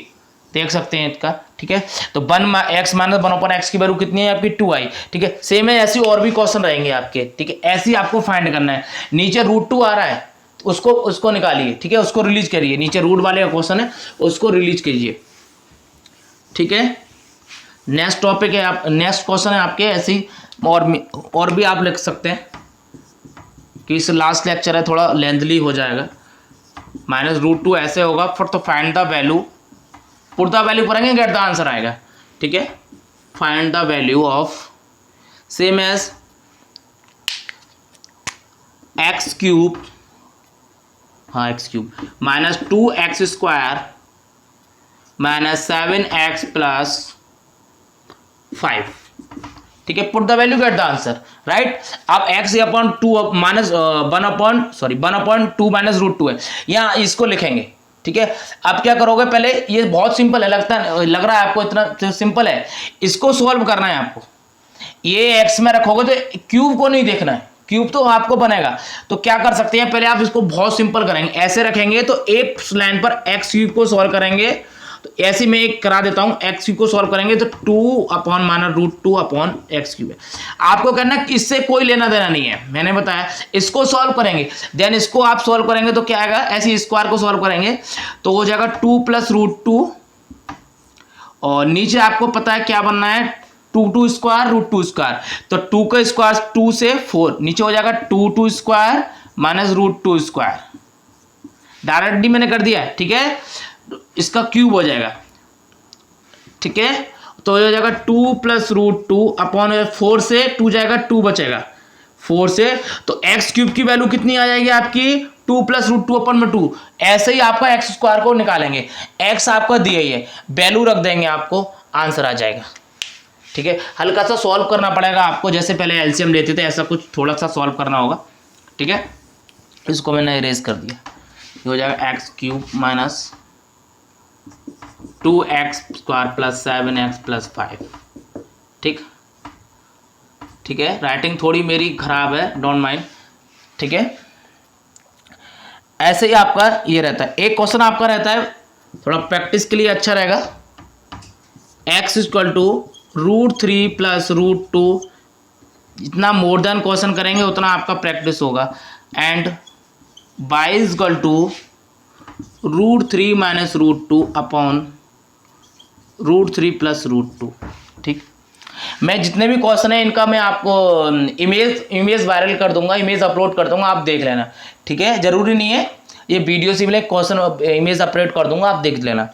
देख सकते हैं इसका, ठीक है। तो x - 1/x की वैल्यू कितनी है आपकी 2 आई, ठीक है। सेम है, ऐसी और भी क्वेश्चन रहेंगे आपके, ठीक है। ऐसे ही आपको फाइंड करना है, नीचे √2 आ रहा है उसको निकालिए, ठीक है, उसको रिलीज करिए, नीचे रूट वाले का क्वेश्चन है उसको रिलीज कीजिए, ठीक है। नेक्स्ट टॉपिक है, आप नेक्स्ट क्वेश्चन है आपके, ऐसे ही और भी आप लिख सकते हैं कि इस लास्ट लेक्चर है थोड़ा लेंथली हो जाएगा। -√2 ऐसे होगा, फिर तो find the value, put the value करेंगे, गेट द आंसर आएगा, ठीक है। Find the value of same as x³ -2x² -7x + 5, ठीक है। Put the value get the answer, right. अब x/2 1/2 -√2 है, यहाँ इसको लिखेंगे, ठीक है। अब क्या करोगे, पहले ये बहुत सिंपल है, लग रहा है आपको इतना सिंपल है, इसको सॉल्व करना है आपको। ये x में रखोगे तो क्यूब को नहीं देखना है, क्यूब तो आपको बनेगा, तो क्या कर सकते हैं, पहले आप इसको बहुत सिंपल करेंगे, ऐसे रखेंगे तो एक लाइन पर x³ को सॉल्व करेंगे, तो ऐसे में एक करा देता हूं, x³ को सॉल्व करेंगे तो 2/√2/x³ है। आपको करना है, इससे कोई लेना देना नहीं है, मैंने बताया, इसको सॉल्व करेंगे, देन इसको आप सॉल्व करेंगे तो क्या आएगा, ऐसे स्क्वायर को सॉल्व करेंगे तो हो जाएगा 2 + √2, और नीचे आपको पता है क्या बनना है, 2 स्क्वायर √2 तो 2 का स्क्वायर 2 से 4, नीचे हो जाएगा 2 स्क्वायर -√2 स्क्वायर, डायरेक्टली मैंने कर दिया, ठीक है। इसका क्यूब हो जाएगा, ठीक है। तो हो जाएगा 2 + √2/4 से 2 जाएगा, 2 बचेगा 4 से, तो x³ की वैल्यू कितनी आ जाएगी आपकी 2 + √2/2। ऐसे ही आपका x² को निकालेंगे, x आपका दिया ही है, वैल्यू रख देंगे, आपको आंसर आ जाएगा, ठीक है। हल्का सा सॉल्व करना पड़ेगा आपको, जैसे पहले एलसीएम लेते थे ऐसा कुछ थोड़ा सा सॉल्व करना होगा, ठीक है। इसको मैंने इरेज कर दिया, ये हो जाएगा x³ -2x² + 7x + 5, ठीक है। राइटिंग थोड़ी मेरी खराब है, डोंट माइंड, ठीक है। ऐसे ही आपका ये रहता है, एक क्वेश्चन आपका रहता है थोड़ा प्रैक्टिस के लिए अच्छा रहेगा, x = √3 + √2, जितना मोर देन क्वेश्चन करेंगे उतना आपका प्रैक्टिस होगा, एंड y = √3 - √2/√3 + √2, ठीक। मैं जितने भी क्वेश्चन है इनका मैं आपको इमेज वायरल कर दूंगा, इमेज अपलोड कर दूंगा, आप देख लेना, ठीक है। जरूरी नहीं है ये वीडियो से मिले, क्वेश्चन इमेज अपलोड कर दूंगा, आप देख लेना,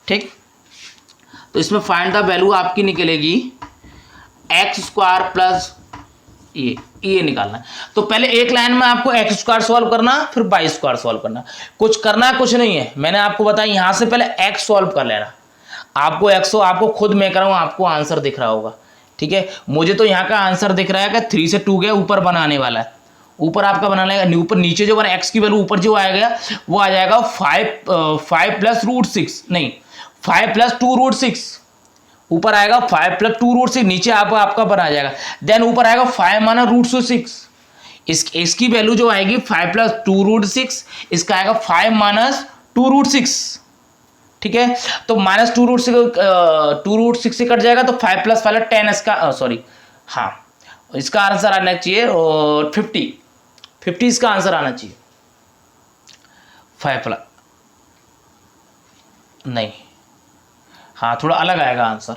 ठीक। तो इसमें फाइंड द वैल्यू आपकी निकलेगी x² प्लस ये निकालना है। तो पहले एक लाइन में आपको x² सॉल्व करना, फिर y² सॉल्व करना, कुछ करना कुछ नहीं है, मैंने आपको बताया, यहां से पहले x सॉल्व कर लेना, आपको आपको खुद मैं कर रहा हूं, आपको आंसर दिख रहा होगा, ठीक है। मुझे तो यहाँ का आंसर दिख रहा है कि 3 से 2 गया, ऊपर बनाने वाला है, ऊपर आपका बनाना है, ऊपर नीचे जो बना x की वैल्यू ऊपर जो आएगा वो आ जाएगा 5 + √6, नहीं 5 + 2√6, ऊपर आएगा 5 + 2√6, नीचे आपका बना जाएगा, देन ऊपर आएगा 5 - √6, इसकी वैल्यू जो आएगी 5 प्लस 2√6, इसका आएगा 5 माइनस 2√6, ठीक है। तो माइनस 2√6 से कट जाएगा तो 5 प्लस 5 10, इसका सॉरी हाँ, इसका आंसर आना चाहिए और 50 इसका आंसर आना चाहिए। 5 प्लस नहीं, हाँ थोड़ा अलग आएगा आंसर,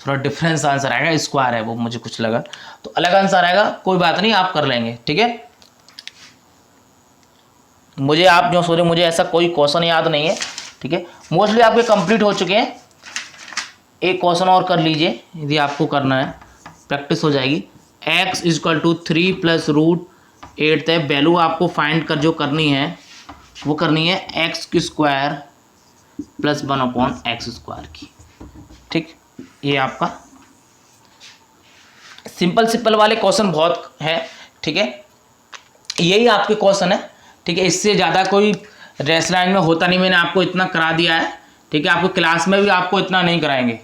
थोड़ा डिफरेंस आंसर आएगा, स्क्वायर है वो, मुझे कुछ लगा तो अलग आंसर आएगा, कोई बात नहीं आप कर लेंगे, ठीक है। मुझे आप जो सोचे, मुझे ऐसा कोई क्वेश्चन याद नहीं है, ठीक है। मोस्टली आपके कंप्लीट हो चुके हैं, एक क्वेश्चन और कर लीजिए यदि आपको करना है, प्रैक्टिस हो जाएगी। x = 3 + √8 है, वैल्यू आपको फाइंड कर जो करनी है वो करनी है x² + 1/x² की, ठीक। ये आपका सिंपल वाले क्वेश्चन बहुत है, ठीक है, यही आपके क्वेश्चन है, ठीक है। इससे ज़्यादा कोई रेस लाइन में होता नहीं, मैंने आपको इतना करा दिया है, ठीक है। आपको क्लास में भी आपको इतना नहीं कराएंगे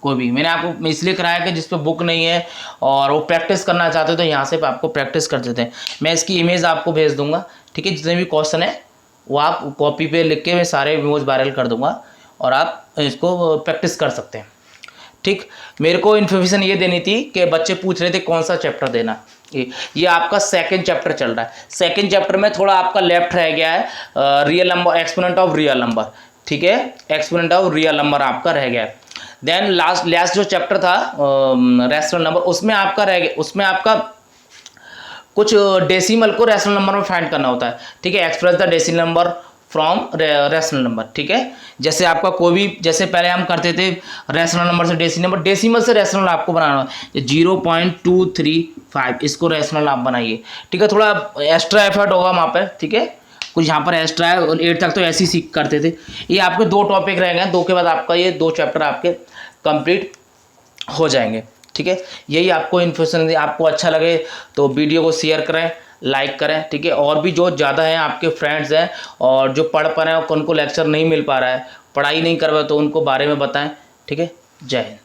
कोई भी, मैंने आपको इसलिए कराया कि जिस पे बुक नहीं है और वो प्रैक्टिस करना चाहते हो तो यहाँ से आपको प्रैक्टिस कर देते हैं। मैं इसकी इमेज आपको भेज दूंगा, ठीक है। जितने भी क्वेश्चन है वो आप कॉपी पे लिख के मैं सारे इमेज वायरल कर दूंगा और आप इसको प्रैक्टिस कर सकते हैं, ठीक। मेरे को इन्फॉर्मेशन ये देनी थी कि बच्चे पूछ रहे थे कौन सा चैप्टर देना, ये आपका सेकंड चैप्टर चल रहा है। सेकंड चैप्टर में थोड़ा आपका लेफ्ट रह गया है, real number, exponent of real number, ठीक है, एक्सपोनेंट ऑफ रियल नंबर आपका रह गया है। देन लास्ट जो चैप्टर था रैशनल नंबर, उसमें आपका रह गया, उसमें आपका कुछ डेसिमल को रैशनल नंबर में फाइंड करना होता है, ठीक है। Express the decimal number from rational number, ठीक है। जैसे आपका कोई भी, जैसे पहले हम करते थे रैशनल नंबर से डेसिमल नंबर, डेसिमल से रैशनल आपको बनाना है 0.235, इसको रैशनल आप बनाइए, ठीक है। थोड़ा एक्स्ट्रा एफर्ट होगा वहाँ पर, ठीक है, कुछ यहाँ पर एक्स्ट्रा है। 8 तक तो ऐसे ही सीख करते थे। ये आपके 2 टॉपिक रह गए, 2 के बाद आपका ये 2 चैप्टर आपके कंप्लीट हो जाएंगे, ठीक है। यही आपको इन्फॉर्मेशन, आपको अच्छा लगे तो वीडियो को शेयर करें, लाइक करें, ठीक है। और भी जो ज़्यादा हैं आपके फ्रेंड्स हैं और जो पढ़ पा रहे हैं, उनको लेक्चर नहीं मिल पा रहा है, पढ़ाई नहीं कर रहे, तो उनको बारे में बताएं, ठीक है। जय हिंद।